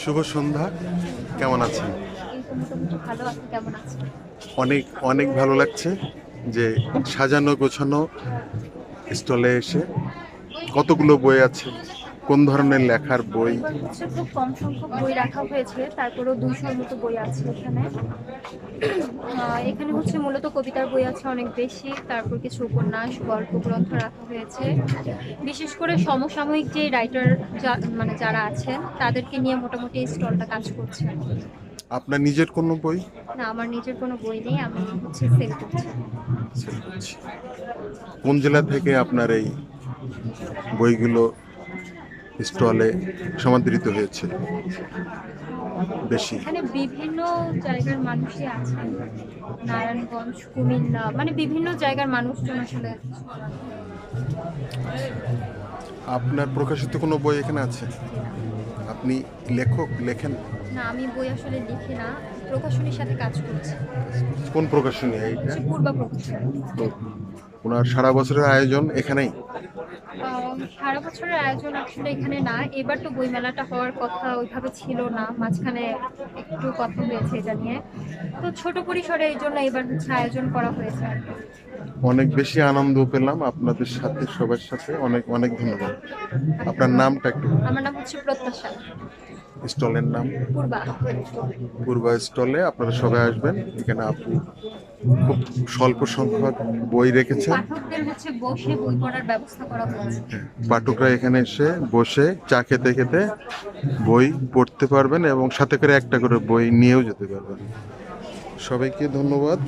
শুভ সন্ধ্যা, কেমন আছেন? এই তো মোটামুটি ভালো আছি। কেমন আছেন? অনেক অনেক ভালো লাগছে যে সাজানো গোছানো স্টলে এসে কতগুলো বই আছে, কোন ধরনের লেখার বই? এবার হচ্ছে খুব কম সংখ্যক বই রাখা হয়েছে, তারপরেও 200-র মতো বই আছে এখানে। এখানে হচ্ছে মূলত কবিতার বই আছে অনেক বেশি, তারপর কিছু উপন্যাস, গল্প গ্রন্থ রাখা হয়েছে। বিশেষ করে সমসাময়িক যে রাইটার মানে যারা আছেন তাদেরকে নিয়ে মোটামুটি এই স্টলটা কাজ করছে। আপনার নিজের কোনো বই? না, আমার নিজের কোনো বই নেই, আমি হচ্ছে সেল করছি। সেল করছি। কোন জেলা থেকে আপনার এই বইগুলো স্টলে সমাদৃত হয়েছে বেশি? এখানে বিভিন্ন জায়গার মানুষই আছেন, নারায়ণগঞ্জ, কুমিল্লা, মানে বিভিন্ন জায়গার মানুষজন আসলে। আপনার প্রকাশিত কোনো বই এখানে আছে? আপনি লেখক, লেখেন? না, আমি বই আসলে লিখি না, প্রকাশনীর সাথে কাজ করছি। কোন প্রকাশনী এইটা? হচ্ছে পূর্বা প্রকাশনী। তো ওনার সারা বছরের আয়োজন এখানেই? সারা বছরের আয়োজন আসলে এখানে না, এবার তো বইমেলাটা হওয়ার কথা ওইভাবে ছিল না, মাঝখানে একটু কথা হয়েছে এটা নিয়ে। তো ছোট পরিসরে এই জন্য এবার হচ্ছে আয়োজন করা হয়েছে আর কি। অনেক বেশি আনন্দ পেলাম আপনাদের সাথে, সবার সাথে। অনেক অনেক ধন্যবাদ। আপনার নামটা একটু? আমার নাম হচ্ছে প্রত্যাশা। স্টলের নাম? পূর্বা। পূর্বা স্টলে আপনারা সবাই আসবেন। এখানে আপু খুব স্বল্প সংখ্যক বই রেখেছেন। পাঠকদের হচ্ছে বসে বই পড়ার ব্যবস্থা করা হয়েছে। পাঠকরা এখানে এসে বসে চা খেতে খেতে বই পড়তে পারবেন এবং সাথে করে একটা করে বই নিয়েও যেতে পারবেন। সবাইকে ধন্যবাদ।